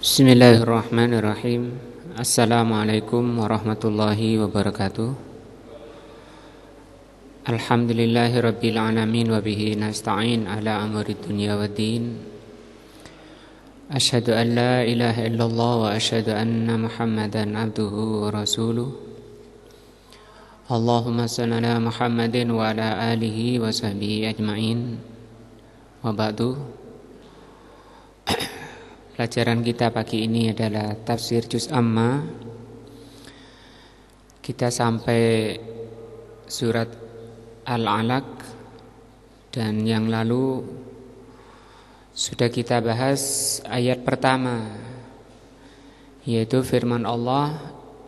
Bismillahirrahmanirrahim. Assalamualaikum warahmatullahi wabarakatuh. Alhamdulillahirabbil alamin wa bihi nasta'in ala amri dunya waddin. Asyhadu an la ilaha illallah wa asyhadu anna Muhammadan abduhu wa rasuluh. Allahumma shalli ala Muhammadin wa ala alihi wa sahbihi ajma'in. Wa ba'du. Pelajaran kita pagi ini adalah tafsir Juz Amma. Kita sampai surat Al-Alaq, dan yang lalu sudah kita bahas ayat pertama, yaitu firman Allah,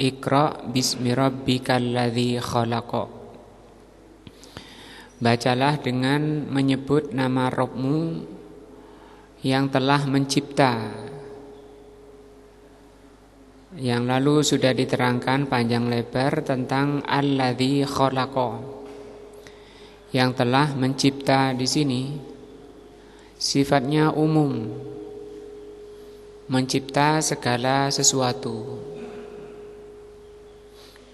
Iqra bismi rabbikal ladzi khalaqa. Bacalah dengan menyebut nama Rabbmu yang telah mencipta. Yang lalu sudah diterangkan panjang lebar tentang alladzi khalaqa. Yang telah mencipta di sini sifatnya umum, mencipta segala sesuatu.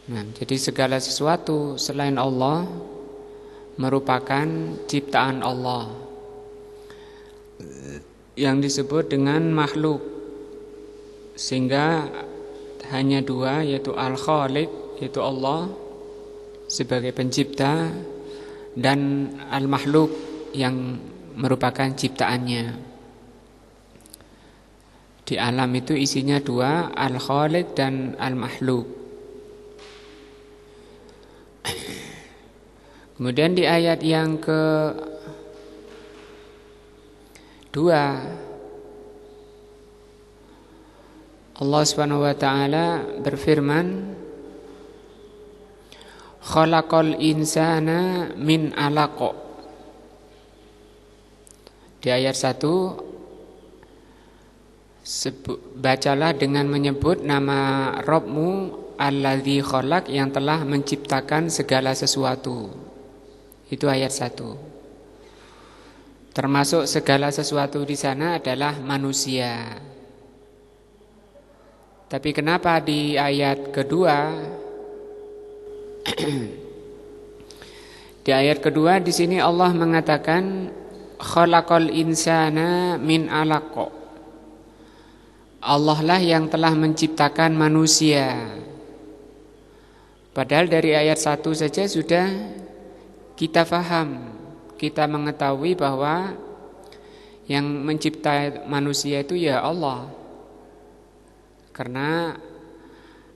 Nah, jadi segala sesuatu selain Allah merupakan ciptaan Allah, yang disebut dengan makhluk, sehingga hanya dua, yaitu Al-Khaliq, yaitu Allah sebagai pencipta, dan Al-Makhluk yang merupakan ciptaannya. Di alam itu isinya dua, Al-Khaliq dan Al-Makhluk. Kemudian di ayat yang kedua, Allah Subhanahu wa taala berfirman, khalaqal insana min 'alaq. Di ayat 1, bacalah dengan menyebut nama Rabbmu alladzi khalaq, yang telah menciptakan segala sesuatu. Itu ayat 1. Termasuk segala sesuatu di sana adalah manusia. Tapi kenapa di ayat kedua di ayat kedua di sini Allah mengatakan khalaqal insana min 'alaq. Allah lah yang telah menciptakan manusia. Padahal dari ayat 1 saja sudah kita faham, kita mengetahui bahwa yang mencipta manusia itu ya Allah. Karena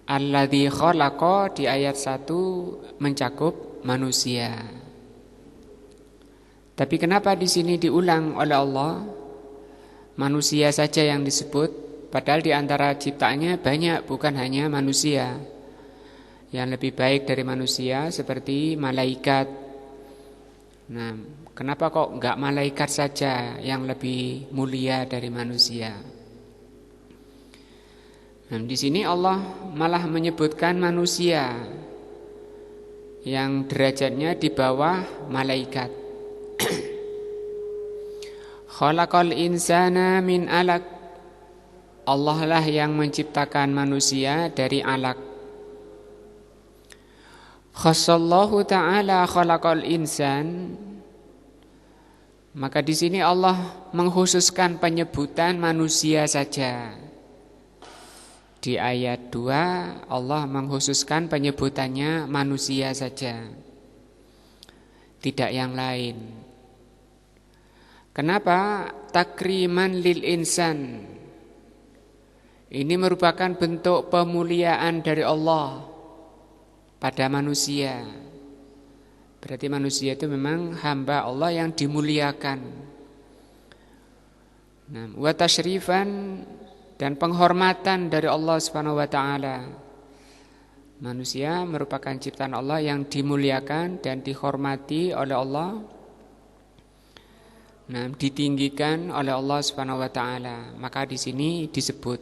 alladzi khalaqa di ayat 1 mencakup manusia. Tapi kenapa di sini diulang oleh Allah manusia saja yang disebut, padahal di antara ciptaannya banyak, bukan hanya manusia. Yang lebih baik dari manusia seperti malaikat. Nah, kenapa kok enggak malaikat saja yang lebih mulia dari manusia? Nah, di sini Allah malah menyebutkan manusia yang derajatnya di bawah malaikat. Khalaqal insana min 'alaq. Allah lah yang menciptakan manusia dari alaq. Khassallahu ta'ala khalaqal insan. Maka di sini Allah mengkhususkan penyebutan manusia saja. Di ayat 2 Allah mengkhususkan penyebutannya manusia saja, tidak yang lain. Kenapa? Takriman lil insan. Ini merupakan bentuk pemuliaan dari Allah pada manusia. Berarti manusia itu memang hamba Allah yang dimuliakan. Nah, wa tasyrifan, dan penghormatan dari Allah Subhanahu wa taala. Manusia merupakan ciptaan Allah yang dimuliakan dan dihormati oleh Allah. Nah, ditinggikan oleh Allah Subhanahu wa taala. Maka di sini disebut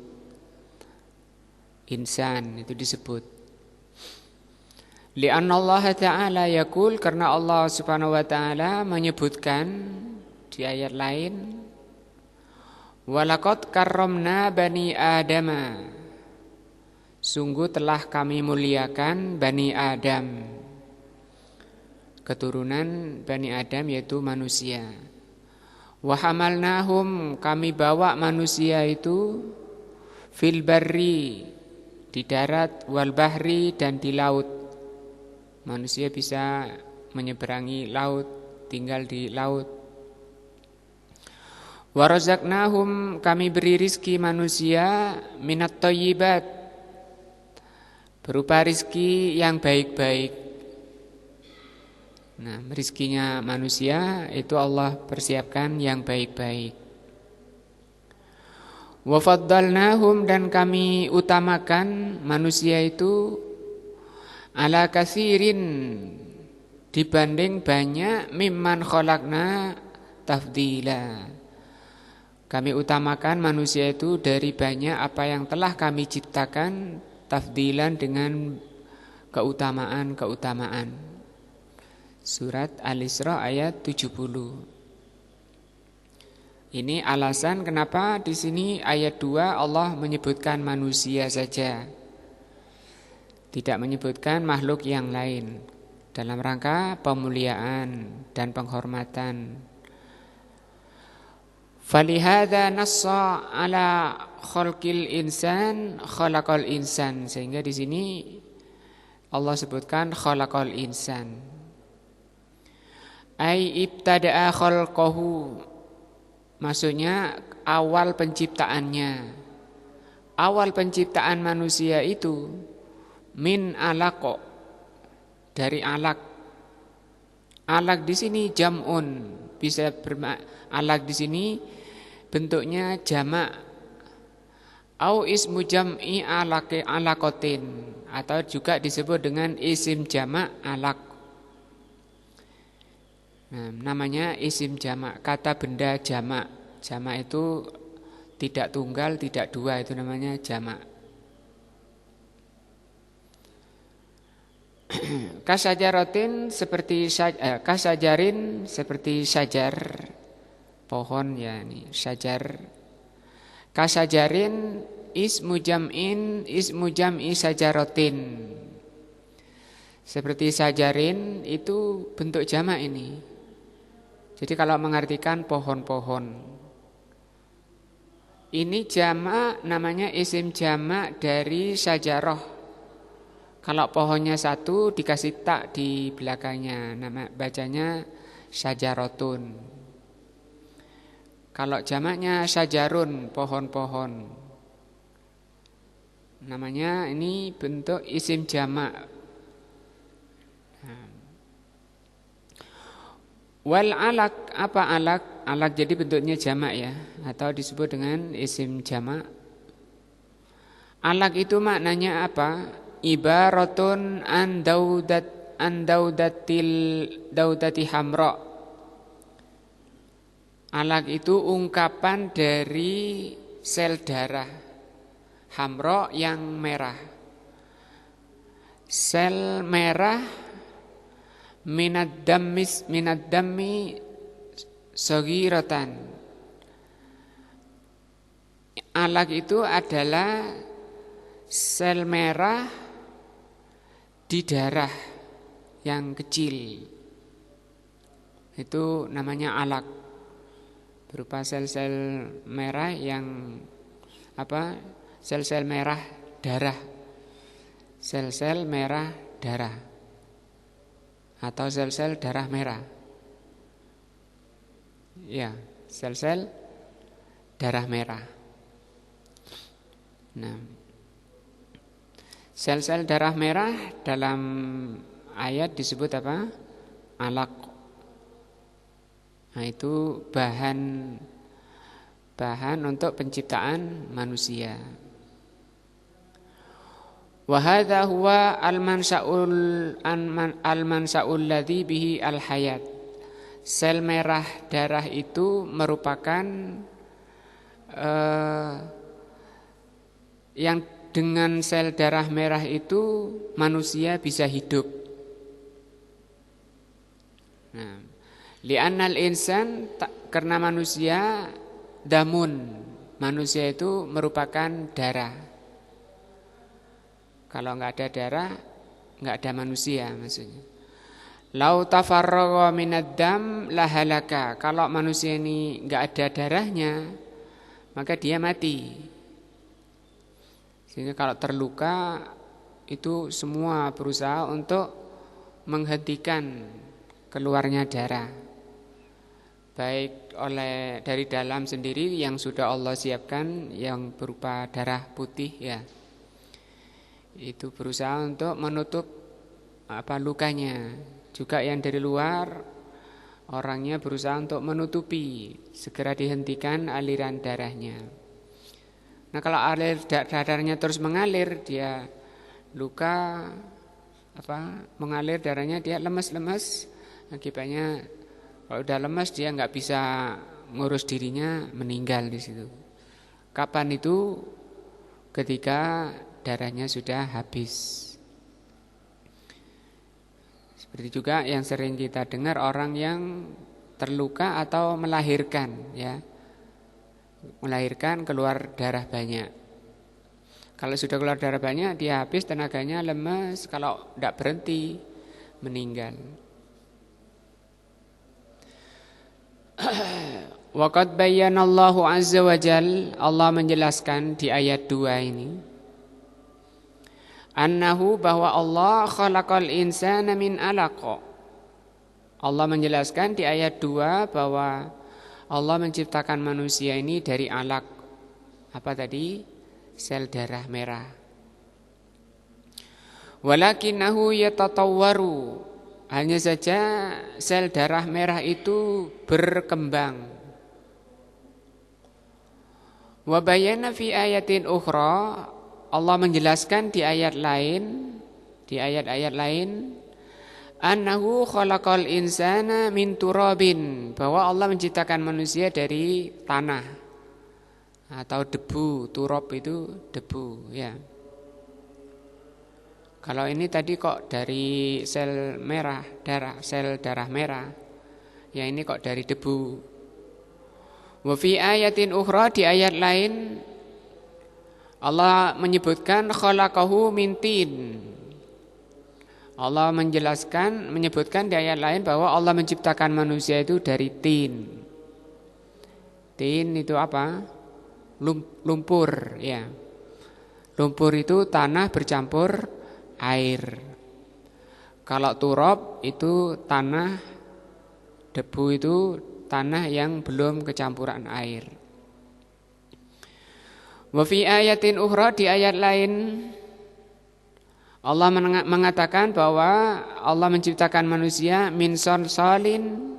insan, itu disebut. Li'anna Allah ta'ala yaqul, karena Allah Subhanahu wa taala menyebutkan di ayat lain, Walaqad karramna bani Adama. Sungguh telah kami muliakan Bani Adam. Keturunan Bani Adam yaitu manusia. Wa hamalnahum, kami bawa manusia itu fil barri, di darat, wal bahri, dan di laut. Manusia bisa menyeberangi laut, tinggal di laut. Wa razaqnahum, kami beri rizki manusia minat thayyibat, berupa rizki yang baik-baik. Nah, rizkinya manusia itu Allah persiapkan yang baik-baik. Wa faddalnahum, dan kami utamakan manusia itu ala katsirin, dibanding banyak, mimman khalaqna tafdila. Kami utamakan manusia itu dari banyak apa yang telah kami ciptakan, tafdilan, dengan keutamaan-keutamaan. Surat Al-Isra ayat 70. Ini alasan kenapa di sini ayat 2 Allah menyebutkan manusia saja, tidak menyebutkan makhluk yang lain, dalam rangka pemuliaan dan penghormatan. Falihada nassa ala khalqil insan khalaqal insan, sehingga di sini Allah sebutkan khalaqal insan. Ai ibtada'a khalqahu, maksudnya awal penciptaannya. Awal penciptaan manusia itu min alaq, dari alaq. Alaq di sini jam'un, bisa alaq di sini bentuknya jamak, au ismu jam'i alaqatin, atau juga disebut dengan isim jamak alaq. Nah, namanya isim jamak, kata benda jamak. Jamak itu tidak tunggal, tidak dua, itu namanya jamak. Kasajaratin, seperti kasajarin, seperti sajar, pohon ya, ini sajar. Kasajarin ismu jam'i sajaratin. Seperti sajarin itu bentuk jamak ini. Jadi kalau mengartikan pohon-pohon, ini jamak, namanya isim jamak dari sajaroh. Kalau pohonnya satu dikasih tak di belakangnya, nama bacanya sajarotun. Kalau jamaknya sajarun, pohon-pohon, namanya ini bentuk isim jamak. Wal alaq, apa alaq? Alaq jadi bentuknya jamak ya, atau disebut dengan isim jamak. Alaq itu maknanya apa? Ibaratun an daudati hamra. Alaq itu ungkapan dari sel darah hamra yang merah. Sel merah minad dammi saghiratan. Alaq itu adalah sel merah di darah yang kecil, itu namanya alaq, berupa sel-sel merah yang apa? Sel-sel merah darah, sel-sel merah darah, atau sel-sel darah merah. Ya, sel-sel darah merah. Nah, sel-sel darah merah dalam ayat disebut apa? Alaq. Nah, itu bahan untuk penciptaan manusia. Wa hadza huwa al-mansa'ul ladzi bihi al-hayat. Sel merah darah itu merupakan yang dengan sel darah merah itu manusia bisa hidup. Nah, li'annal insan, karena manusia damun, manusia itu merupakan darah. Kalau nggak ada darah, nggak ada manusia maksudnya. Lau tafarraqa minad dam lahalaka. Kalau manusia ini nggak ada darahnya, maka dia mati. Sehingga kalau terluka itu semua berusaha untuk menghentikan keluarnya darah, baik dari dalam sendiri yang sudah Allah siapkan yang berupa darah putih ya, itu berusaha untuk menutup lukanya. Juga yang dari luar orangnya berusaha untuk menutupi, segera dihentikan aliran darahnya. Nah kalau darahnya terus mengalir, dia luka mengalir darahnya, dia lemas-lemas. Akibatnya kalau udah lemas dia nggak bisa ngurus dirinya, meninggal di situ. Kapan itu? Ketika darahnya sudah habis. Seperti juga yang sering kita dengar orang yang terluka atau melahirkan ya. Melahirkan keluar darah banyak. Kalau sudah keluar darah banyak, dia habis tenaganya, lemas. Kalau tidak berhenti, meninggal. Waqad bayyanallahu azza wa jal, Allah menjelaskan di ayat 2 ini, annahu, bahwa Allah khalaqal insana min alaq. Allah menjelaskan di ayat 2 bahwa Allah menciptakan manusia ini dari alaq. Apa tadi? Sel darah merah. Walakinahu yatatawwaru, hanya saja sel darah merah itu berkembang. Wa bayyana fi ayatin ukhra, Allah menjelaskan di ayat lain, di ayat-ayat lain, annahu khalaqal insana min turabin, bahwa Allah menciptakan manusia dari tanah atau debu. Turab itu debu ya. Kalau ini tadi kok dari sel merah darah, sel darah merah. Ya ini kok dari debu. Wa fi ayatin ukhra, di ayat lain Allah menyebutkan khalaqahu min tin. Allah menyebutkan di ayat lain bahwa Allah menciptakan manusia itu dari tin. Tin itu apa? Lumpur ya. Lumpur itu tanah bercampur air. Kalau turab itu tanah, debu itu tanah yang belum kecampuran air. Wa fi ayatin ukhra, di ayat lain Allah mengatakan bahwa Allah menciptakan manusia min salsalin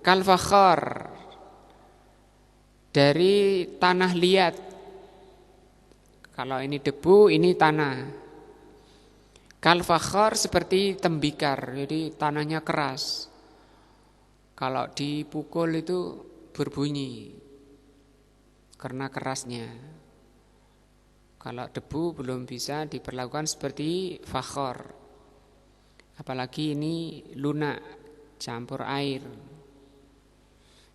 kal fakhar, dari tanah liat. Kalau ini debu, ini tanah. Kal fakhar, seperti tembikar, jadi tanahnya keras. Kalau dipukul itu berbunyi karena kerasnya. Kalau debu belum bisa diperlakukan seperti fakhar. Apalagi ini lunak, campur air.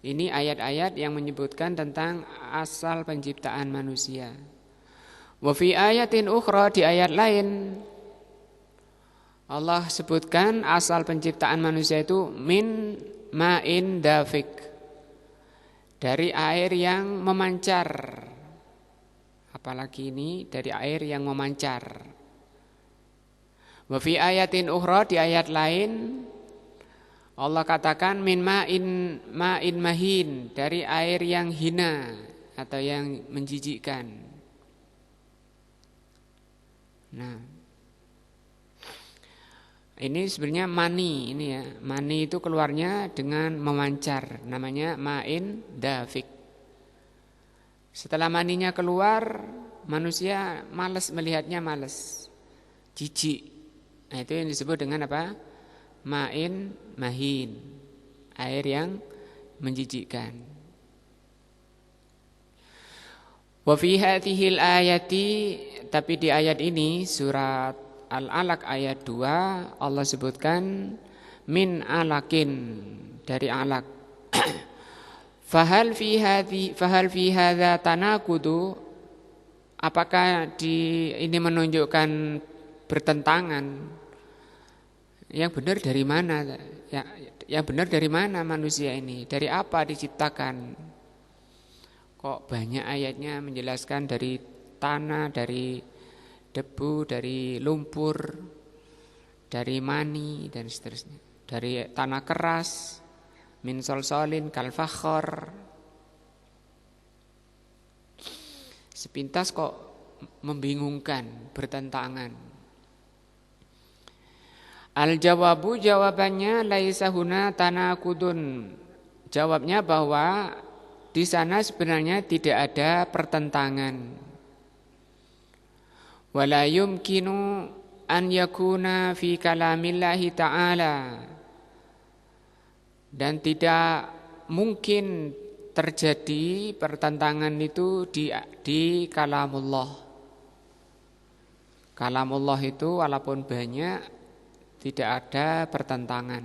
Ini ayat-ayat yang menyebutkan tentang asal penciptaan manusia. Wa fi ayatin ukhra, di ayat lain Allah sebutkan asal penciptaan manusia itu min ma'in dafik, dari air yang memancar. Apalagi ini dari air yang memancar. Wa fi ayatin ukhra, di ayat lain Allah katakan min ma'in mahin, dari air yang hina atau yang menjijikkan. Nah, ini sebenarnya mani ini ya. Mani itu keluarnya dengan memancar, namanya ma'in dafik. Setelah maninya keluar, manusia malas melihatnya, malas, jijik. Nah, itu yang disebut dengan apa? Ma'in mahin, air yang menjijikkan. Wa fi hadhil ayati, tapi di ayat ini surat Al-Alaq ayat 2 Allah sebutkan min alakin, dari alak. Fahal fi hadza tanakudu, apakah ini menunjukkan bertentangan? Yang benar dari mana? Yang benar dari mana manusia ini? Dari apa diciptakan? Kok banyak ayatnya menjelaskan dari tanah, dari debu, dari lumpur, dari mani dan seterusnya. Dari tanah keras, min solsolin kal fakhor. Sepintas kok membingungkan, bertentangan. Al-jawabu, jawabannya laisa huna tanakudun. Jawabnya bahwa di sana sebenarnya tidak ada pertentangan. Wala yumkinu an yakuna fi kalamillahi ta'ala. Dan tidak mungkin terjadi pertentangan itu di kalamullah. Kalamullah itu walaupun banyak, tidak ada pertentangan.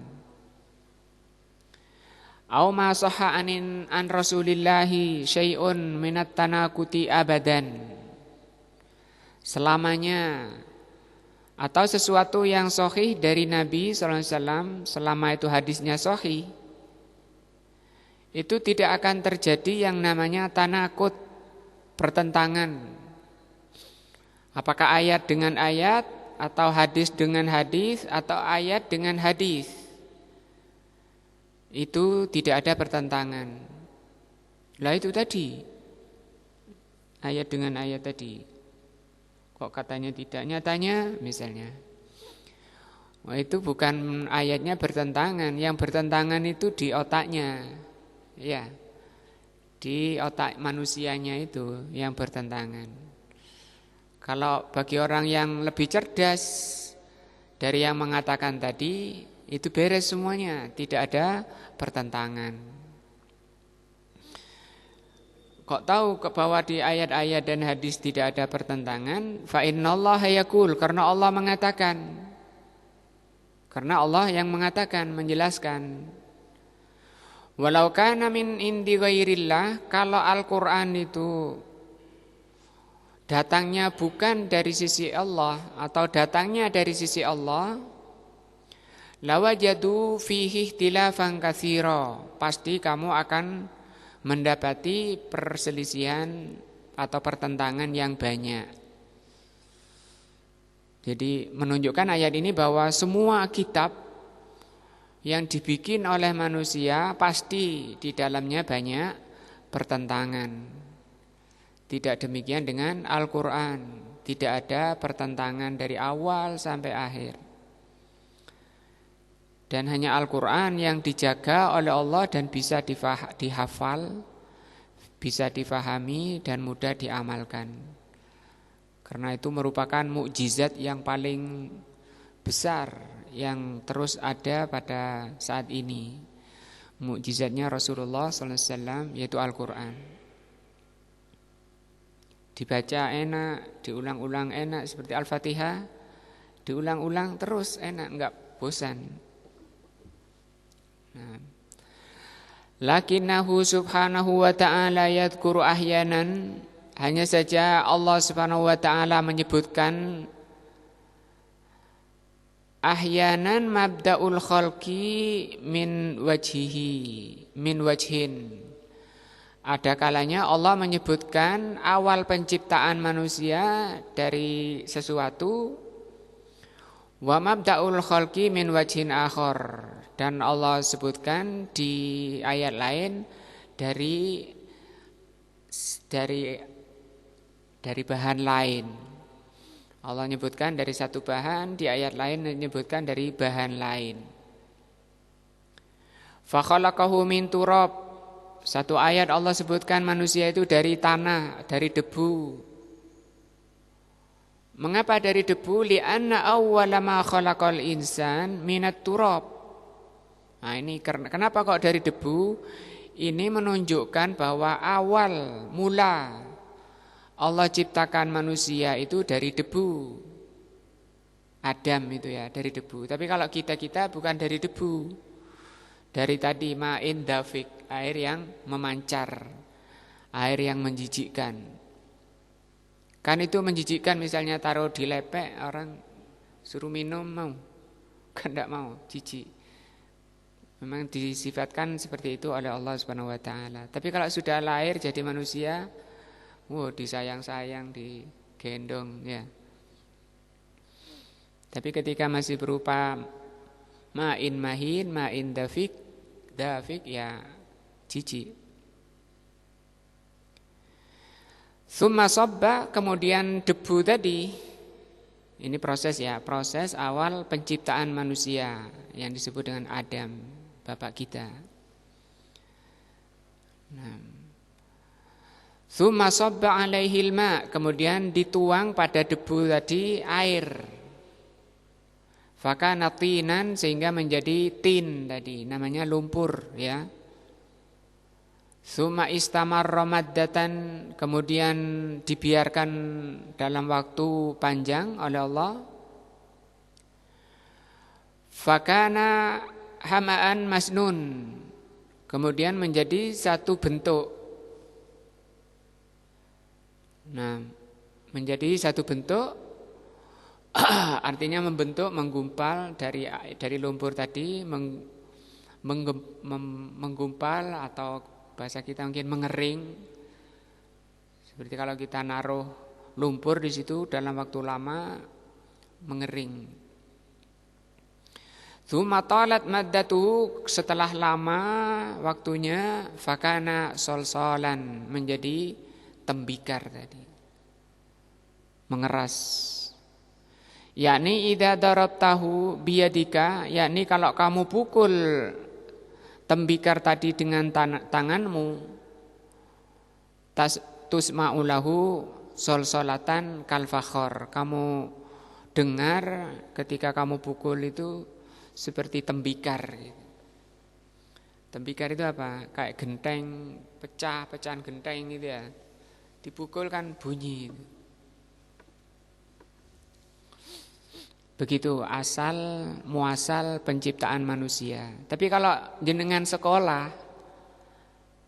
Au ma sahha an Rasulillahi syai'un minat tanakuti abadan. Selamanya, atau sesuatu yang sahih dari Nabi sallallahu alaihi wasallam, selama itu hadisnya sahih, itu tidak akan terjadi yang namanya tanakut, pertentangan. Apakah ayat dengan ayat, atau hadis dengan hadis, atau ayat dengan hadis, itu tidak ada pertentangan. Lah itu tadi, ayat dengan ayat tadi, kok katanya tidak, nyatanya misalnya, wah itu bukan ayatnya bertentangan. Yang bertentangan itu di otaknya, ya, di otak manusianya itu yang bertentangan. Kalau bagi orang yang lebih cerdas dari yang mengatakan tadi, itu beres semuanya, tidak ada pertentangan. Kok tahu bahwa di ayat-ayat dan hadis tidak ada pertentangan? Fa innallaha yaqul, karena Allah mengatakan. Karena Allah yang mengatakan, menjelaskan. Walau kana min indi ghairillah, kalau Al-Qur'an itu datangnya bukan dari sisi Allah atau datangnya dari sisi Allah, lawajadu fihi ikhtilafan katsira, pasti kamu akan mendapati perselisihan atau pertentangan yang banyak. Jadi menunjukkan ayat ini bahwa semua kitab yang dibikin oleh manusia pasti di dalamnya banyak pertentangan. Tidak demikian dengan Al-Quran. Tidak ada pertentangan dari awal sampai akhir. Dan hanya Al-Quran yang dijaga oleh Allah dan bisa dihafal, bisa difahami dan mudah diamalkan. Karena itu merupakan mukjizat yang paling besar yang terus ada pada saat ini. Mukjizatnya Rasulullah SAW, yaitu Al-Quran. Dibaca enak, diulang-ulang enak, seperti Al-Fatihah, diulang-ulang terus enak, enggak bosan. Nah. Lakinnahu subhanahu wa ta'ala yadhkuru ahyanan, hanya saja Allah subhanahu wa ta'ala menyebutkan ahyanan mabda'ul khalqi min wajhin. Ada kalanya Allah menyebutkan awal penciptaan manusia dari sesuatu, wa mabda'ul khalqi min wajhin akhar, dan Allah sebutkan di ayat lain dari bahan lain. Allah menyebutkan dari satu bahan, di ayat lain menyebutkan dari bahan lain. Fa khalaqahu min turab. Satu ayat Allah sebutkan manusia itu dari tanah, dari debu. Mengapa dari debu? Li'anna awwala ma khalaqal insan minat turab. Nah ini kenapa kok dari debu? Ini menunjukkan bahwa awal mula Allah ciptakan manusia itu dari debu. Adam itu ya dari debu. Tapi kalau kita bukan dari debu. Dari tadi ma'in dafik, air yang memancar, air yang menjijikkan. Kan itu menjijikkan, misalnya taruh di lepek, orang suruh minum mau, kan tidak mau, jijik. Memang disifatkan seperti itu oleh Allah Subhanahu wa taala. Tapi kalau sudah lahir jadi manusia, disayang-sayang, digendong ya. Tapi ketika masih berupa ma'in mahin, ma'in dafik ya jijik. Tsumma sabba, kemudian debu tadi. Ini proses ya, proses awal penciptaan manusia yang disebut dengan Adam, bapak kita. Tsumma sabba alaihil ma, kemudian dituang pada debu tadi air. Fakana tinan, sehingga menjadi tin tadi, namanya lumpur ya. Summa istamarra maddatan, kemudian dibiarkan dalam waktu panjang oleh Allah. Fakana hamaan masnun, kemudian menjadi satu bentuk. Nah, menjadi satu bentuk artinya membentuk, menggumpal dari lumpur tadi, menggumpal, atau bahasa kita mungkin mengering. Seperti kalau kita naruh lumpur di situ dalam waktu lama mengering. Tsumma talat maddatuhu, setelah lama waktunya, fakana solsolan, menjadi tembikar tadi, mengeras. Yakni idza darabtahu biyadika, yakni kalau kamu pukul tembikar tadi dengan tanganmu, tusma'ulahu solsolatan kalfakhor, kamu dengar ketika kamu pukul itu seperti tembikar. Tembikar itu apa? Kayak genteng, pecahan genteng gitu ya. Dipukul kan bunyi. Begitu asal muasal penciptaan manusia. Tapi kalau jenengan sekolah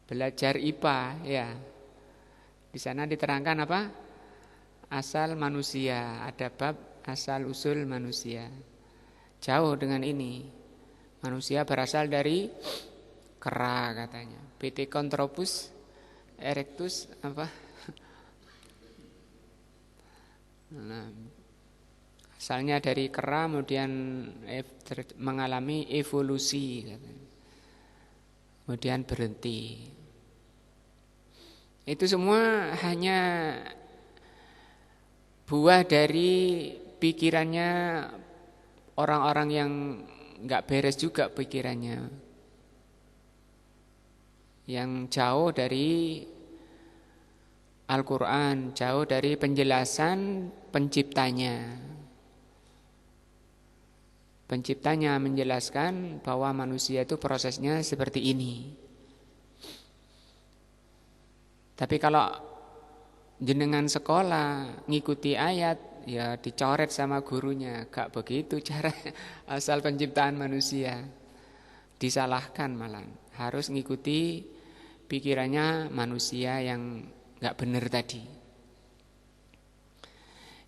belajar IPA ya, di sana diterangkan apa? Asal manusia, ada bab asal usul manusia. Jauh dengan ini. Manusia berasal dari kera katanya. Pithecanthropus erectus apa? Nah, asalnya dari kera, kemudian mengalami evolusi, kemudian berhenti. Itu semua hanya buah dari pikirannya orang-orang yang nggak beres juga pikirannya, yang jauh dari Al-Quran, jauh dari penjelasan penciptanya. Penciptanya menjelaskan bahwa manusia itu prosesnya seperti ini. Tapi kalau jenengan sekolah ngikuti ayat, ya dicoret sama gurunya. Gak begitu cara asal penciptaan manusia. Disalahkan malah. Harus ngikuti pikirannya manusia yang gak benar tadi.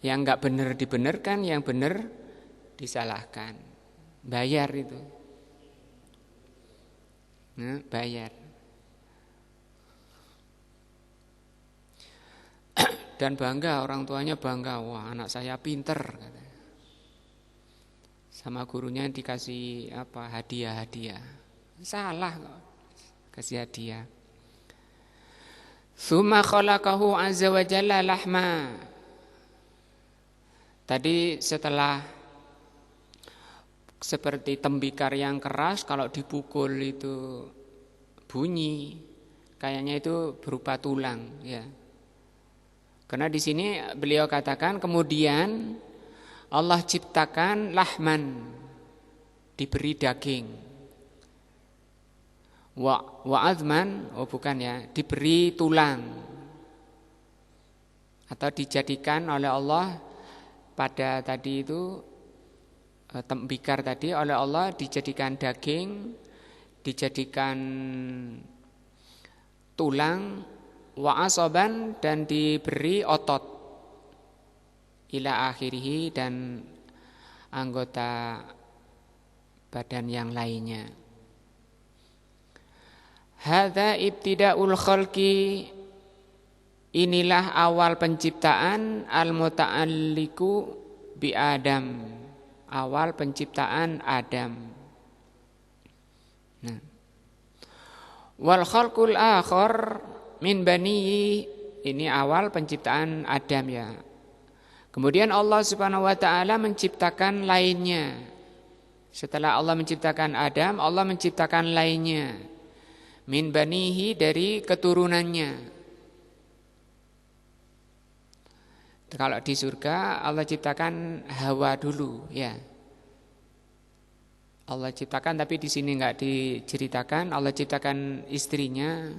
Yang gak benar dibenarkan, yang benar disalahkan. Bayar itu. Nah, bayar. Dan bangga, orang tuanya bangga, wah anak saya pinter, katanya. Sama gurunya dikasih hadiah-hadiah. Salah kok, kasih hadiah. Tsumma khalaqahu azza wa jalla lahma. Tadi setelah seperti tembikar yang keras, kalau dipukul itu bunyi, kayaknya itu berupa tulang, ya. Karena di sini beliau katakan kemudian Allah ciptakan lahman, diberi daging. Wa azman, bukan ya, diberi tulang. Atau dijadikan oleh Allah pada tadi itu tembikar tadi oleh Allah dijadikan daging, dijadikan tulang, wa asaban dan diberi otot, ila akhirih dan anggota badan yang lainnya. Hadza ibtidaul khalqi, inilah awal penciptaan, al-muta'alliqu bi Adam, awal penciptaan Adam. Nah. Wal khalqul akhar min bani, ini awal penciptaan Adam ya. Kemudian Allah Subhanahu wa taala menciptakan lainnya. Setelah Allah menciptakan Adam, Allah menciptakan lainnya. Min banihi, dari keturunannya. Kalau di surga Allah ciptakan Hawa dulu ya. Allah ciptakan, tapi di sini enggak diceritakan. Allah ciptakan istrinya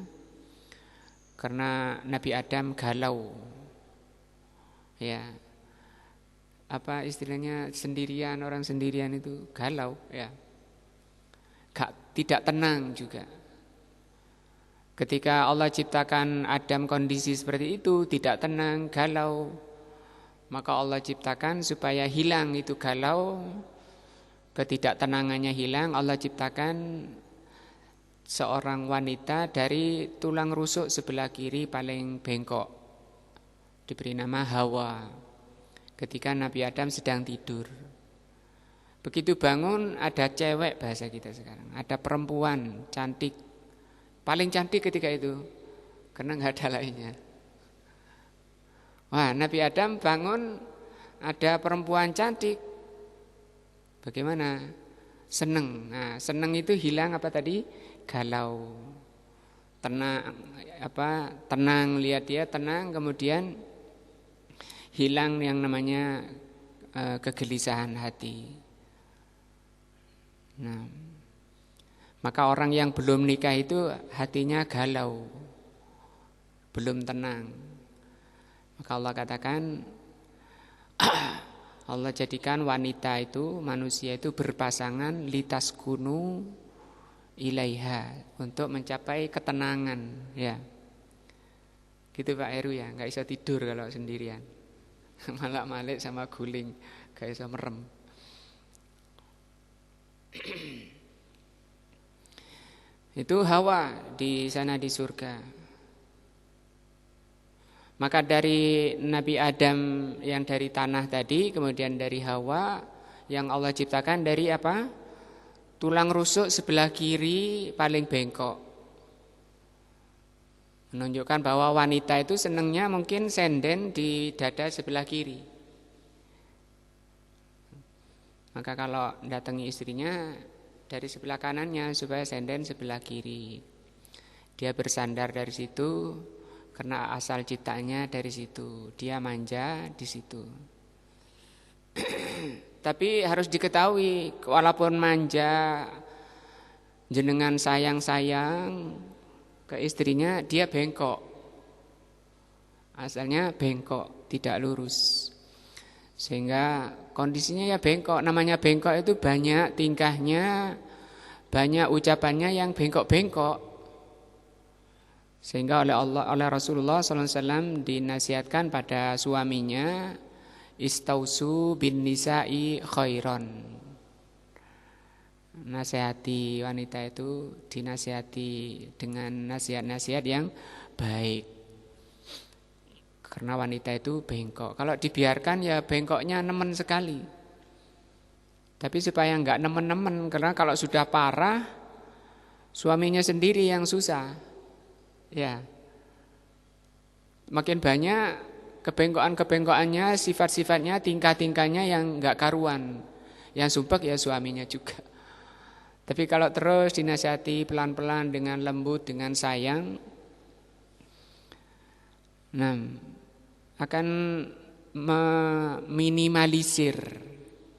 karena Nabi Adam galau. Ya. Apa istilahnya, sendirian, orang sendirian itu galau ya. Tidak tenang juga. Ketika Allah ciptakan Adam kondisi seperti itu, tidak tenang, galau, maka Allah ciptakan supaya hilang itu galau, ketidaktenangannya hilang. Allah ciptakan seorang wanita dari tulang rusuk sebelah kiri paling bengkok, diberi nama Hawa, ketika Nabi Adam sedang tidur. Begitu bangun ada cewek, bahasa kita sekarang, ada perempuan cantik, paling cantik ketika itu, karena nggak ada lainnya. Wah, Nabi Adam bangun ada perempuan cantik, bagaimana? Seneng. Nah, seneng itu hilang apa tadi? Galau. Tenang, tenang, lihat dia tenang, kemudian hilang yang namanya kegelisahan hati. Nah, maka orang yang belum nikah itu hatinya galau, belum tenang. Maka Allah katakan, Allah jadikan wanita itu, manusia itu berpasangan, litaskunu ilaiha, untuk mencapai ketenangan ya. Gitu Pak Heru ya, nggak bisa tidur kalau sendirian. Malak-malik sama guling, nggak bisa merem. Itu Hawa di sana di surga. Maka dari Nabi Adam yang dari tanah tadi, kemudian dari Hawa yang Allah ciptakan dari apa? Tulang rusuk sebelah kiri paling bengkok. Menunjukkan bahwa wanita itu senangnya mungkin senden di dada sebelah kiri. Maka kalau datangi istrinya dari sebelah kanannya supaya senden sebelah kiri. Dia bersandar dari situ karena asal ciptanya dari situ. Dia manja di situ. Tapi harus diketahui, walaupun manja, jenengan sayang-sayang ke istrinya, dia bengkok. Asalnya bengkok, tidak lurus. Sehingga kondisinya ya bengkok. Namanya bengkok itu banyak tingkahnya, banyak ucapannya yang bengkok-bengkok. Sehingga oleh Rasulullah SAW dinasihatkan pada suaminya, istausu bin nisa'i khairon. Nasihati wanita itu dinasihati dengan nasihat-nasihat yang baik. Karena wanita itu bengkok. Kalau dibiarkan ya bengkoknya nemen sekali. Tapi supaya enggak nemen-nemen, karena kalau sudah parah suaminya sendiri yang susah. Ya. Makin banyak kebengkokan-kebengkokannya, sifat-sifatnya, tingkah-tingkahnya yang enggak karuan. Yang sumpek ya suaminya juga. Tapi kalau terus dinasihati pelan-pelan dengan lembut, dengan sayang, nah, akan meminimalisir,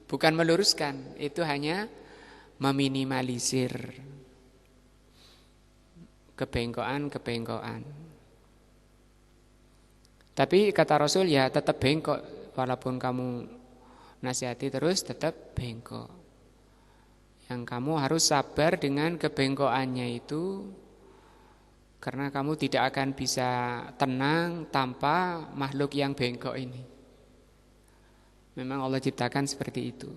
bukan meluruskan, itu hanya meminimalisir kebengkokan-kebengkokan. Tapi kata Rasul ya tetap bengkok, walaupun kamu nasihati terus tetap bengkok. Yang kamu harus sabar dengan kebengkokannya itu, karena kamu tidak akan bisa tenang tanpa makhluk yang bengkok ini. Memang Allah ciptakan seperti itu.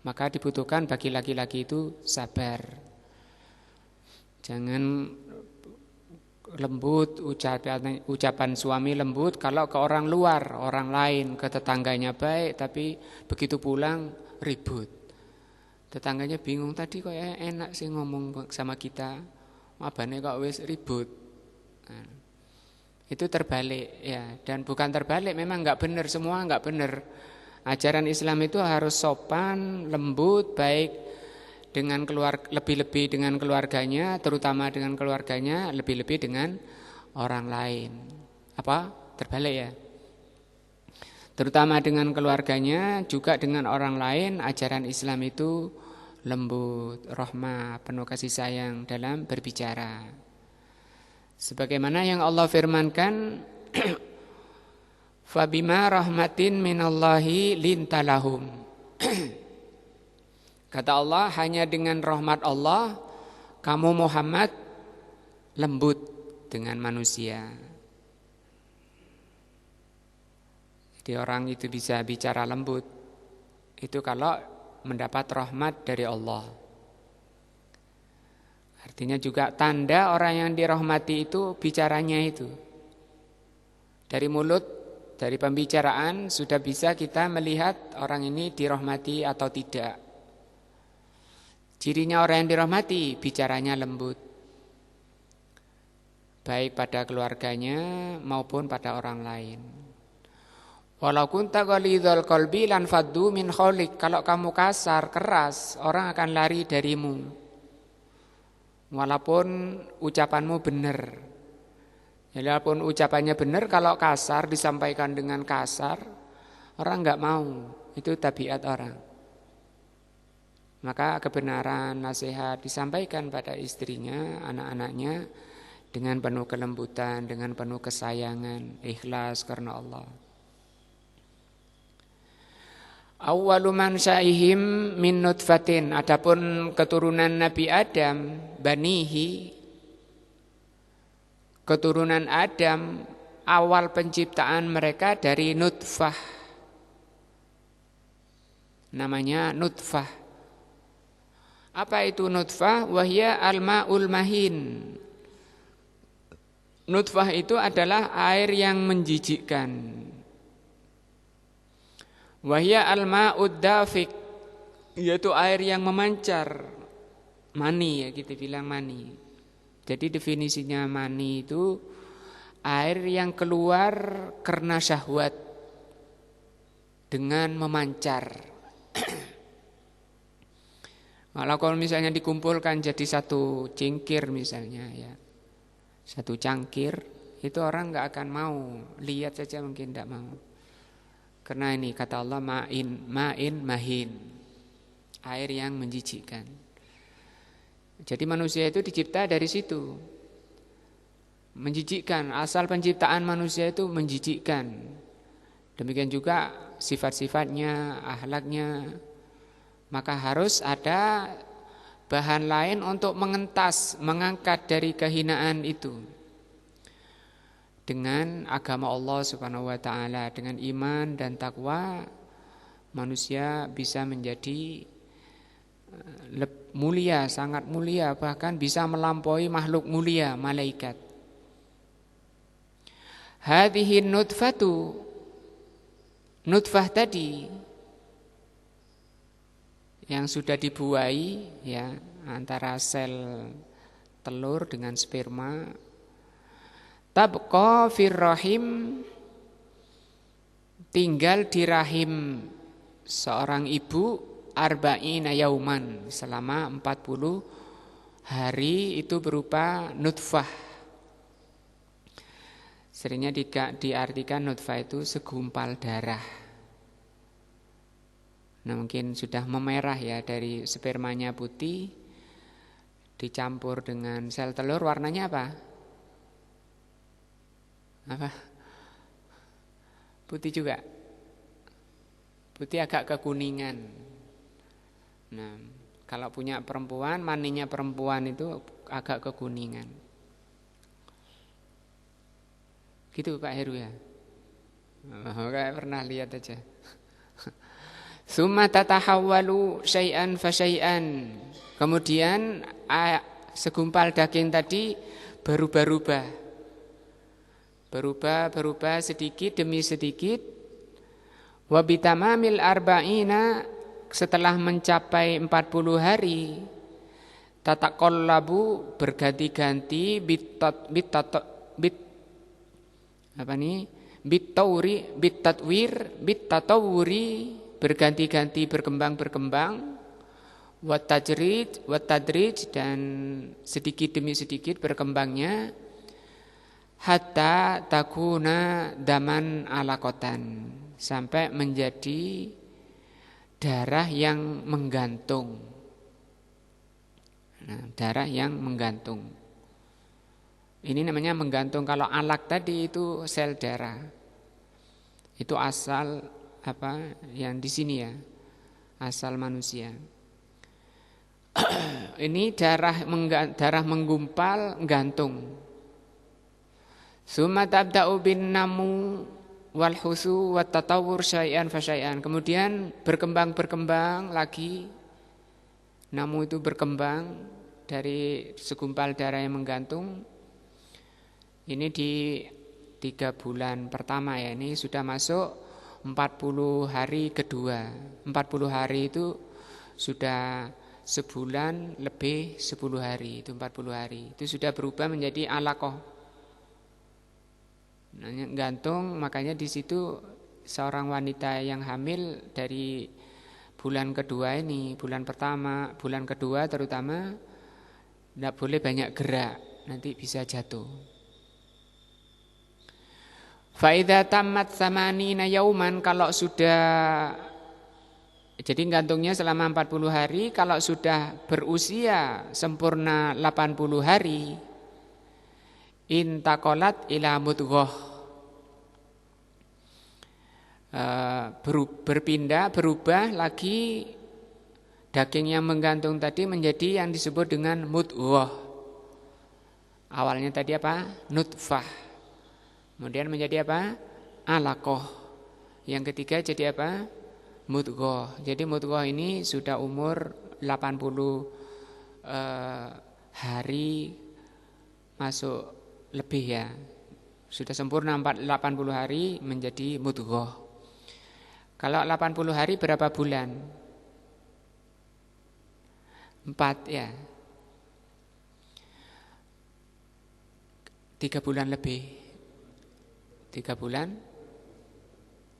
Maka dibutuhkan bagi laki-laki itu sabar. Jangan lembut, ucapan suami lembut kalau ke orang luar, orang lain, ke tetangganya baik, tapi begitu pulang ribut. Tetangganya bingung, tadi kok enak sih ngomong sama kita, abane kok wis ribut. Nah, itu terbalik ya, dan bukan terbalik, memang nggak benar, semua nggak benar. Ajaran Islam itu harus sopan, lembut, baik dengan lebih-lebih dengan keluarganya, terutama dengan keluarganya, lebih-lebih dengan orang lain. Apa? Terbalik ya. Terutama dengan keluarganya, juga dengan orang lain. Ajaran Islam itu lembut, rahmah, penuh kasih sayang dalam berbicara. Sebagaimana yang Allah firmankan, Fabima rahmatin minallahi lintalahum. Kata Allah, hanya dengan rahmat Allah kamu Muhammad lembut dengan manusia. Jadi orang itu bisa bicara lembut itu kalau mendapat rahmat dari Allah. Artinya juga tanda orang yang dirahmati itu bicaranya itu. Dari mulut, dari pembicaraan sudah bisa kita melihat orang ini dirahmati atau tidak. Cirinya orang yang dirahmati, bicaranya lembut. Baik pada keluarganya maupun pada orang lain. Walau kunta ghalidhal qalbi lan faddu min khawlik. Kalau kamu kasar, keras, orang akan lari darimu. Walaupun ucapanmu benar. Walaupun ucapannya benar, kalau kasar disampaikan dengan kasar, orang enggak mau. Itu tabiat orang. Maka kebenaran, nasihat disampaikan pada istrinya, anak-anaknya dengan penuh kelembutan, dengan penuh kesayangan, ikhlas karena Allah. Awwalu man syaihim min nutfatin. Adapun keturunan Nabi Adam, banihi, keturunan Adam, awal penciptaan mereka dari nutfah. Namanya nutfah. Apa itu nutfah? Wahya al-ma'ul mahin. Nutfah itu adalah air yang menjijikkan. Wahya al-ma'ud dafiq, yaitu air yang memancar. Mani ya, kita bilang mani. Jadi definisinya mani itu air yang keluar karena syahwat dengan memancar. Kalau misalnya dikumpulkan jadi satu cingkir misalnya ya, satu cangkir, itu orang nggak akan mau, lihat saja mungkin tidak mau. Karena ini kata Allah ma'in mahin, air yang menjijikkan. Jadi manusia itu dicipta dari situ. Menjijikkan, asal penciptaan manusia itu menjijikkan. Demikian juga sifat-sifatnya, akhlaknya. Maka harus ada bahan lain untuk mengentas, mengangkat dari kehinaan itu. Dengan agama Allah Subhanahu wa taala, dengan iman dan takwa, manusia bisa menjadi mulia, sangat mulia, bahkan bisa melampaui makhluk mulia, malaikat. Hadhihi nutfatu, nutfah tadi yang sudah dibuai ya, antara sel telur dengan sperma, tabqa fir rahim, tinggal di rahim seorang ibu arba'ina yauman, selama 40 hari, itu berupa nutfah. Seringnya diartikan nutfah itu segumpal darah. Nah, mungkin sudah memerah ya, dari spermanya putih dicampur dengan sel telur, warnanya apa? Apa? Putih juga. Putih agak kekuningan. Nah, Kalau punya perempuan, maninya perempuan itu agak kekuningan. Gitu Pak Heru ya. Kayak pernah lihat aja. Summa tatahawwalu syai'an fa syai'an. Kemudian segumpal daging tadi berubah-ubah. Berubah sedikit demi sedikit. Wa bitamamil arba'ina, setelah mencapai 40 hari, tataqallabu berganti-ganti bitatawuri berganti-ganti berkembang wat tadrij dan sedikit demi sedikit berkembangnya, hatta takuna daman alaqatan, sampai menjadi darah yang menggantung. Nah, darah yang menggantung. Ini namanya menggantung. Kalau alak tadi itu sel darah. Itu asal yang di sini ya. Asal manusia. Ini darah menggumpal, gantung. Summa tabda'u bin namu wal husu wat tatawur syai'an fa syai'an. Kemudian berkembang lagi. Namu itu berkembang dari segumpal darah yang menggantung. Ini di 3 bulan pertama ya. Ini sudah masuk 40 hari kedua. 40 hari itu sudah sebulan lebih 10 hari. Itu 40 hari. Itu sudah berubah menjadi alaqah. Nah, gantung, makanya di situ seorang wanita yang hamil dari bulan kedua ini, bulan pertama, bulan kedua terutama, tidak boleh banyak gerak, nanti bisa jatuh. Faidha tamat samanina yauman, kalau sudah, jadi gantungnya selama 40 hari, kalau sudah berusia sempurna 80 hari, intaqalat ila mudghah, berubah lagi daging yang menggantung tadi menjadi yang disebut dengan mudghah. Awalnya tadi apa? Nutfah. Kemudian menjadi apa? Alaqah. Yang ketiga jadi apa? Mudghah. Jadi mudghah ini sudah umur 80 hari masuk lebih ya. Sudah sempurna 80 hari menjadi mudghah. Kalau 80 hari berapa bulan? 4 ya. 3 bulan lebih. 3 bulan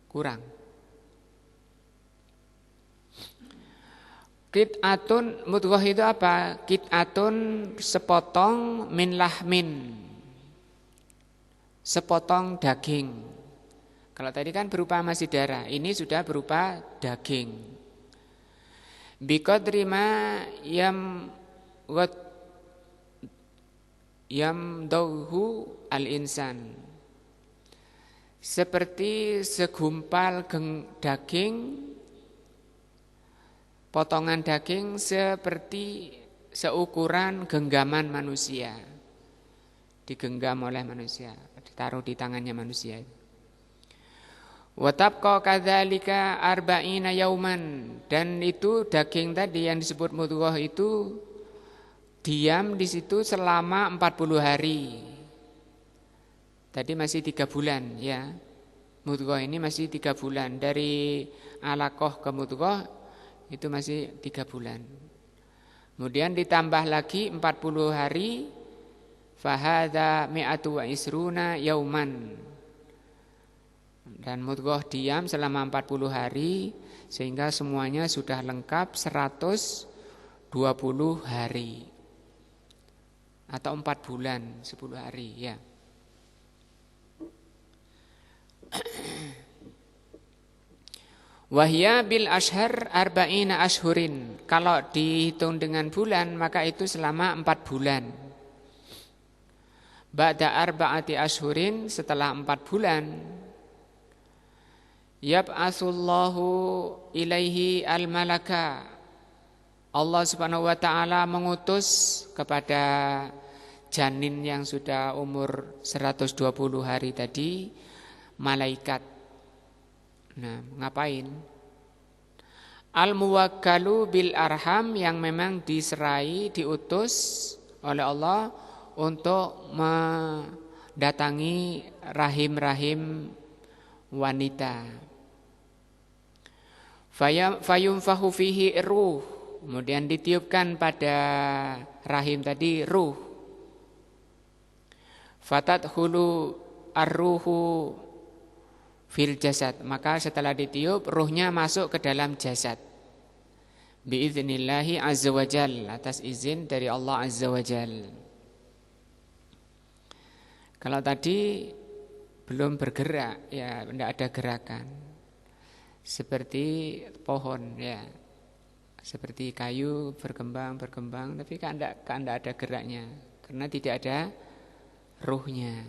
kurang. Qit'atun, mudghah itu apa? Qit'atun, sepotong min lahmin, sepotong daging. Kalau tadi kan berupa masih darah, ini sudah berupa daging. Biqadri ma yamdahu al-insan, seperti segumpal daging, potongan daging seperti seukuran genggaman manusia, digenggam oleh manusia, ditaruh di tangannya manusia. Wa tabqa kadzalika arba'ina yauman, dan itu daging tadi yang disebut mudghah itu diam di situ selama 40 hari. Tadi masih 3 bulan ya. Mudghah ini masih 3 bulan. Dari alaqah ke mudghah itu masih 3 bulan. Kemudian ditambah lagi 40 hari, fahadha mi'atu wa isruna yauman. Dan mudghah diam selama 40 hari, sehingga semuanya sudah lengkap 120 hari. Atau 4 bulan 10 hari ya. Wahya bil ashhar arba'ina ashhurin. Kalau dihitung dengan bulan maka itu selama 4 bulan. Ba'da arba'ati ashhurin, setelah 4 bulan, yab'atsullahu ilaihi al-malaka, Allah Subhanahu wa taala mengutus kepada janin yang sudah umur 120 hari tadi malaikat. Nah, ngapain? Al-muwakkalu bil arham, yang memang diserai, diutus oleh Allah untuk mendatangi rahim-rahim wanita. Fayumfahu fihi ruh, kemudian ditiupkan pada rahim tadi ruh. Fatadkhulu ar-ruhu fil jasad, maka setelah ditiup ruhnya masuk ke dalam jasad. Biidznillahi azza wajal, atas izin dari Allah azza wajal. Kalau tadi belum bergerak, ya tidak ada gerakan. Seperti pohon, ya. Seperti kayu berkembang, tapi kan tidak ada geraknya, karena tidak ada ruhnya.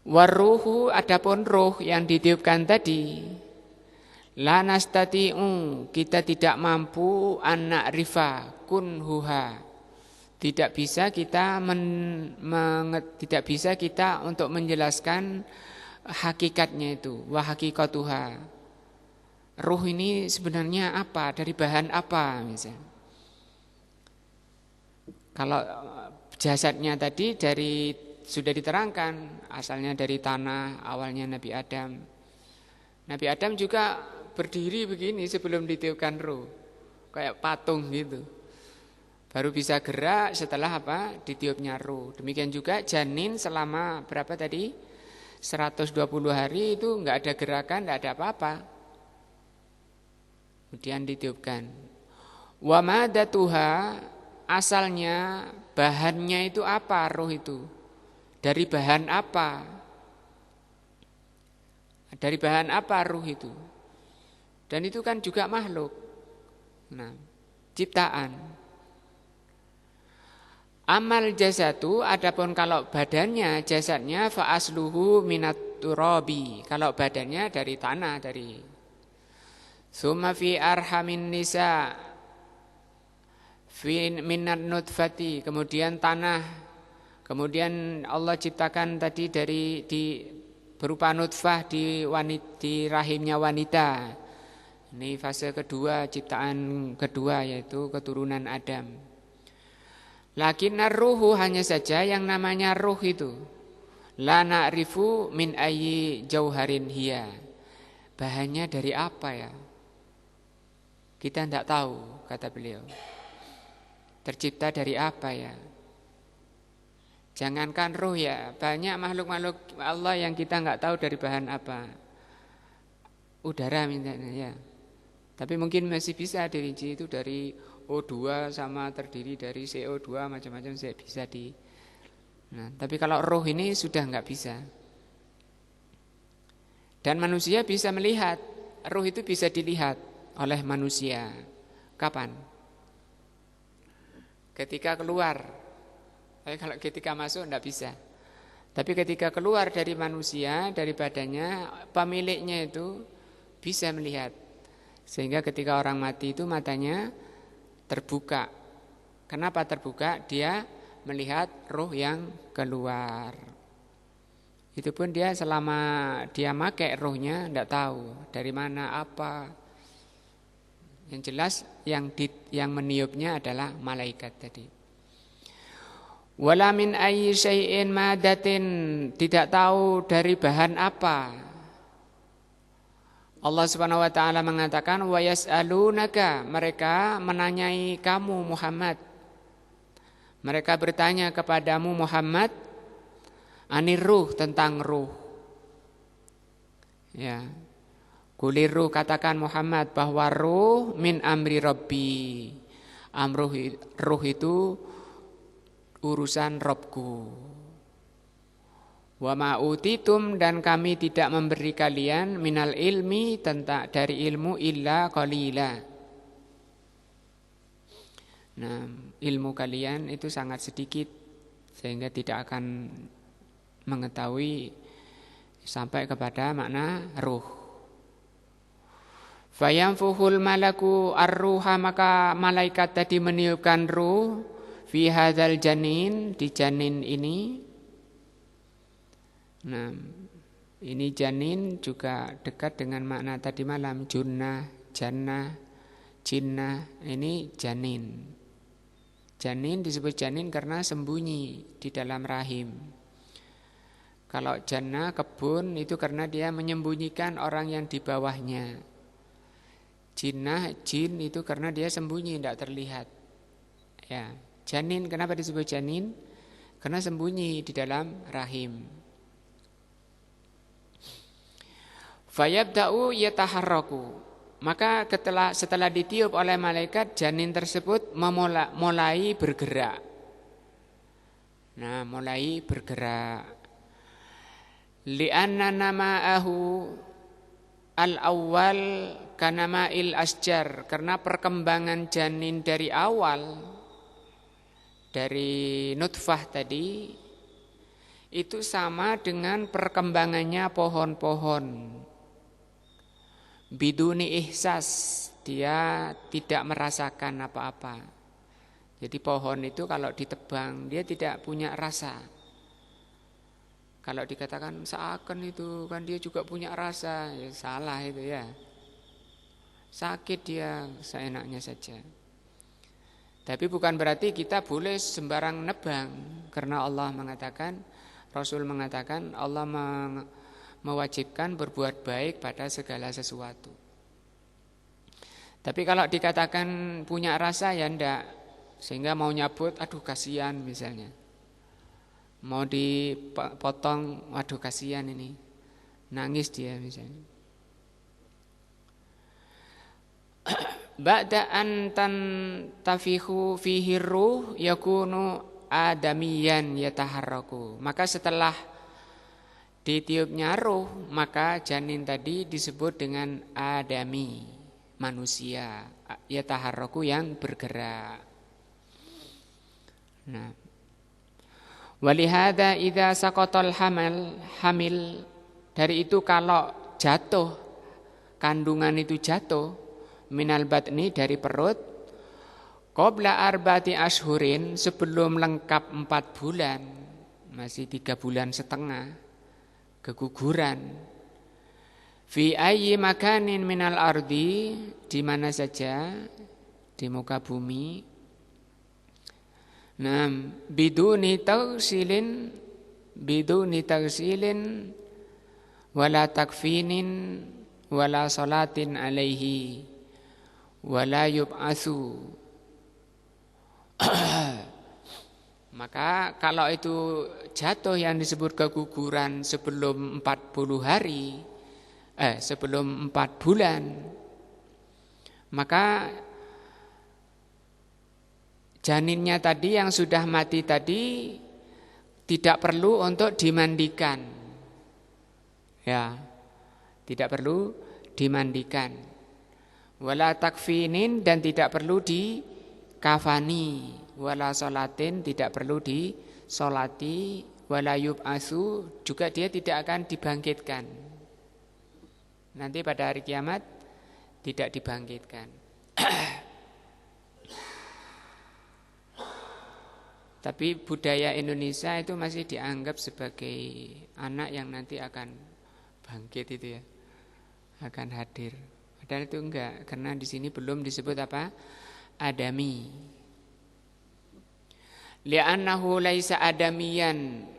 Waruhu, adapun ruh yang ditiupkan tadi, la nastati'u, kita tidak mampu anak rifa kunhuha, tidak bisa kita untuk menjelaskan hakikatnya itu, wa hakikatuha. Ruh ini sebenarnya apa, dari bahan apa misalnya. Kalau jasadnya tadi sudah diterangkan, asalnya dari tanah, awalnya Nabi Adam. Nabi Adam juga berdiri begini sebelum ditiupkan ruh, kayak patung gitu. Baru bisa gerak setelah apa? Ditiupnya ruh. Demikian juga janin selama berapa tadi? 120 hari itu enggak ada gerakan, enggak ada apa-apa. Kemudian ditiupkan. Wa madatuha, asalnya bahannya itu apa ruh itu? Dari bahan apa? Dari bahan apa ruh itu? Dan itu kan juga makhluk. Nah, ciptaan. Amal jasadu, adapun kalau badannya, jasadnya fa asluhu minat turabi. Kalau badannya dari tanah, dari summa fi arhamin nisa fi minat nutfati, kemudian tanah. Kemudian Allah ciptakan tadi berupa nutfah di rahimnya wanita. Ini fase kedua, ciptaan kedua, yaitu keturunan Adam. Lakinnar ruhu, hanya saja yang namanya ruh itu, la na'rifu min ayyi jauharin hiya. Bahannya dari apa ya? Kita tidak tahu, kata beliau. Tercipta dari apa ya? Jangankan ruh ya, banyak makhluk-makhluk Allah yang kita nggak tahu dari bahan apa. Udara misalnya ya. Tapi mungkin masih bisa dirinci itu dari O2 sama terdiri dari CO2, macam-macam bisa di. Nah, tapi kalau ruh ini sudah nggak bisa. Dan manusia bisa melihat, ruh itu bisa dilihat oleh manusia. Kapan? Ketika keluar. Tapi kalau ketika masuk tidak bisa. Tapi ketika keluar dari manusia, dari badannya, pemiliknya itu bisa melihat. Sehingga ketika orang mati itu matanya terbuka. Kenapa terbuka? Dia melihat ruh yang keluar. Itu pun dia selama dia pakai ruhnya tidak tahu dari mana apa. Yang jelas yang meniupnya adalah malaikat tadi. Wala min ayyi syai'in madatin, tidak tahu dari bahan apa. Allah Subhanahu wa taala mengatakan wa yas'alunaka, mereka menanyai kamu Muhammad. Mereka bertanya kepadamu Muhammad anir ruh, tentang ruh. Ya. Kulir ruh, katakan Muhammad bahwa ruh min amri rabbi. Ruh itu urusan Robku. Wa ma utitum, dan kami tidak memberi kalian minal ilmi, tentang dari ilmu illa qalila. Nah, ilmu kalian itu sangat sedikit sehingga tidak akan mengetahui sampai kepada makna ruh. Fayanfuhul malaku ar-ruha, maka malaikat tadi meniupkan ruh fi hadzal janin, di janin ini. Nah, ini janin juga dekat dengan makna tadi malam, junnah, jannah, jinnah, ini janin. Janin disebut janin karena sembunyi di dalam rahim. Kalau jannah, kebun, itu karena dia menyembunyikan orang yang di bawahnya. Jinnah, jin, itu karena dia sembunyi, tidak terlihat. Ya, janin, kenapa disebut janin? Karena sembunyi di dalam rahim. Fayabda'u yataharraku, maka setelah ditiup oleh malaikat, janin tersebut mulai bergerak. Nah, mulai bergerak. Li'anna nama'ahu al-awwal kanama'il asjar, karena perkembangan janin dari awal, dari nutfah tadi, itu sama dengan perkembangannya pohon-pohon. Biduni ihsas, dia tidak merasakan apa-apa. Jadi pohon itu kalau ditebang, dia tidak punya rasa. Kalau dikatakan seakan itu kan dia juga punya rasa, ya salah itu ya. Sakit dia seenaknya saja. Tapi bukan berarti kita boleh sembarang nebang, karena Allah mengatakan, Rasul mengatakan Allah mewajibkan berbuat baik pada segala sesuatu. Tapi kalau dikatakan punya rasa ya ndak, sehingga mau nyabut, aduh kasihan misalnya. Mau dipotong, waduh kasihan ini, nangis dia misalnya. Ba'da an tantafihu fihi ruh yakunu adamiyan yataharraku, maka setelah ditiupnya ruh, maka janin tadi disebut dengan adami, manusia, yataharraku, yang bergerak. Nah, walihada idza saqatal hamil, dari itu kalau jatuh, kandungan itu jatuh, minal batni, dari perut, qabla arba'ati ashhurin, sebelum lengkap 4 bulan, masih 3 bulan setengah, keguguran, fi ayyi makanin minal ardi, di mana saja di muka bumi. Nah, biduni tagsilin wala takfinin wala salatin alaihi wala yub'atsu. Maka kalau itu jatuh yang disebut keguguran sebelum 40 hari, sebelum 4 bulan, maka janinnya tadi yang sudah mati tadi tidak perlu untuk dimandikan. Ya, tidak perlu dimandikan. Wala takfinin, dan tidak perlu dikafani. Wala sholatin, tidak perlu disolati. Wala yub'atsu, juga dia tidak akan dibangkitkan. Nanti pada hari kiamat tidak dibangkitkan. Tapi budaya Indonesia itu masih dianggap sebagai anak yang nanti akan bangkit itu ya, akan hadir. Padahal itu enggak, karena di sini belum disebut apa? Adami. Li'annahu laisa adamiyan,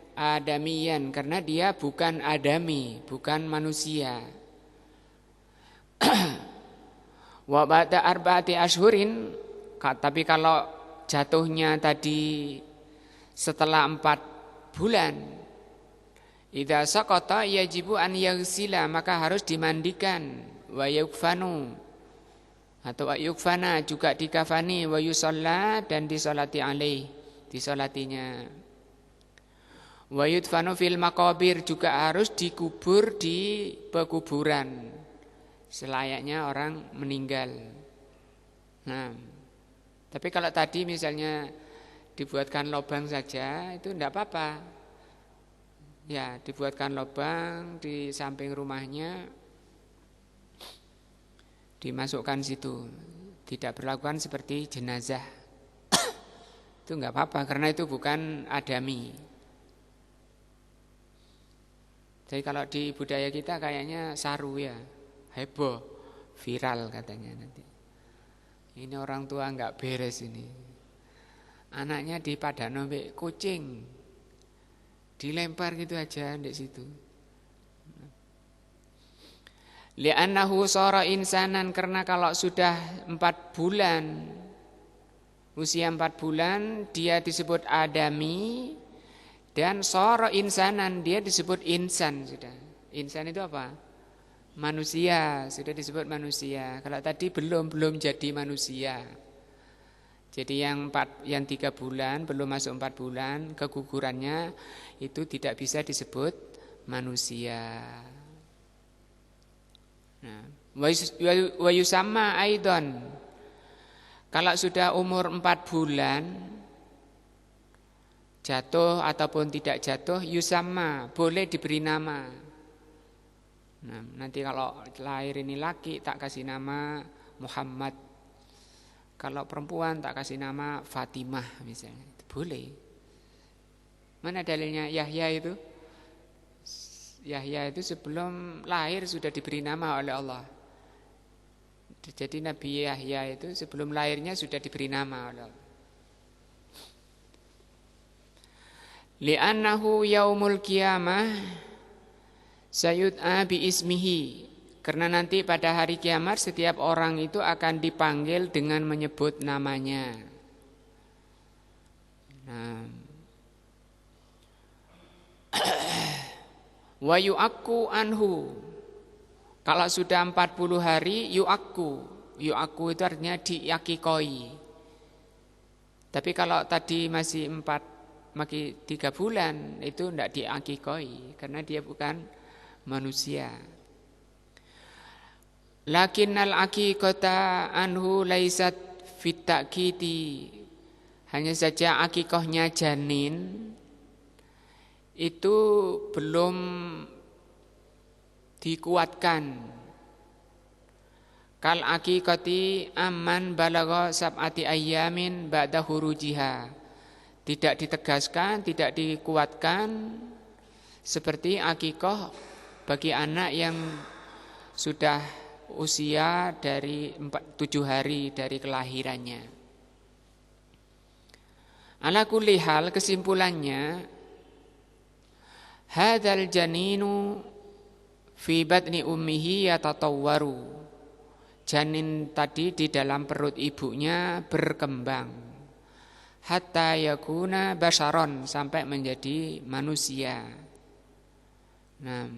karena dia bukan adami, bukan manusia. Wa ba'da arba'ati ashhurin, tapi kalau jatuhnya tadi setelah 4 bulan, idza saqata yajibu an yaghsila, maka harus dimandikan, wa yukfanu, atau yukfana, juga dikafani, wa yusalla, dan disolati alaih, disolatinya, wa yudfanu fil maqabir, juga harus dikubur di pekuburan selayaknya orang meninggal. Nah, tapi kalau tadi misalnya dibuatkan lubang saja, itu tidak apa-apa. Ya, dibuatkan lubang di samping rumahnya, dimasukkan situ. Tidak berlakukan seperti jenazah. Itu enggak apa-apa karena itu bukan adami. Jadi kalau di budaya kita kayaknya saru ya, heboh, viral katanya nanti. Ini orang tua enggak beres ini. Anaknya dipadano mbek kucing. Dilempar gitu aja di situ. Li'annahu shara insanan, karena kalau sudah 4 bulan, usia 4 bulan dia disebut adami, dan shara insanan dia disebut insan sudah. Insan itu apa? Manusia, sudah disebut manusia. Kalau tadi belum jadi manusia. Jadi yang 3 bulan belum masuk 4 bulan kegugurannya itu tidak bisa disebut manusia. Nah, wa yusamma aidon. Kalau sudah umur 4 bulan jatuh ataupun tidak jatuh, yusamma, boleh diberi nama. Nah, nanti kalau lahir ini laki tak kasih nama Muhammad. Kalau perempuan tak kasih nama Fatimah misalnya. Itu boleh. Mana dalilnya Yahya itu? Yahya itu sebelum lahir sudah diberi nama oleh Allah. Jadi Nabi Yahya itu sebelum lahirnya sudah diberi nama oleh Allah. Li'annahu yaumul qiyamah sayud'a bi ismihi. Karena nanti pada hari kiamat setiap orang itu akan dipanggil dengan menyebut namanya. Nah. Wa yu'akku anhu. Kalau sudah 40 hari yu'akku. Yu'akku itu artinya diakikoi. Tapi kalau tadi masih 3 bulan itu tidak diakikoi karena dia bukan manusia. Lakinnal aqiqata anhu laisat fit ta'kidi. Hanya saja akikohnya janin itu belum dikuatkan. Kal aqiqati amman balagha sab'ati ayyamin ba'da hurujiha. Tidak ditegaskan, tidak dikuatkan seperti akikoh bagi anak yang sudah usia dari 7 hari dari kelahirannya. Ala kulli hal, kesimpulannya hadzal janinu fi batni ummihi yatatawwaru. Janin tadi di dalam perut ibunya berkembang hatta yakuna basharon, sampai menjadi manusia. Nah,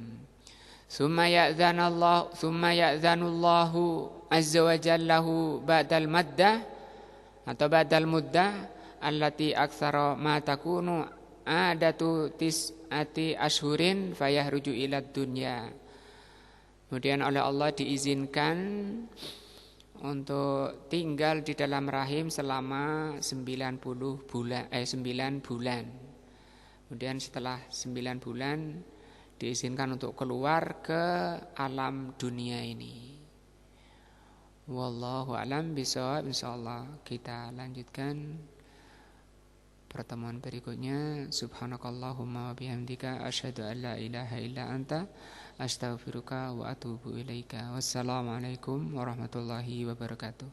summa ya'dzanullahu azza wa jallahu ba'dal maddah atau ba'dal muddah allati aktsara ma takunu adatu tis'ati ashhurin fayahruju ila dunya. Kemudian oleh Allah diizinkan untuk tinggal di dalam rahim selama 9 bulan. Kemudian setelah 9 bulan diizinkan untuk keluar ke alam dunia ini. Wallahu a'lam bishawab. Insyaallah kita lanjutkan pertemuan berikutnya. Subhanakallahumma wa bihamdika asyhadu an la ilaha illa anta astaghfiruka wa atubu ilaika. Wassalamualaikum warahmatullahi wabarakatuh.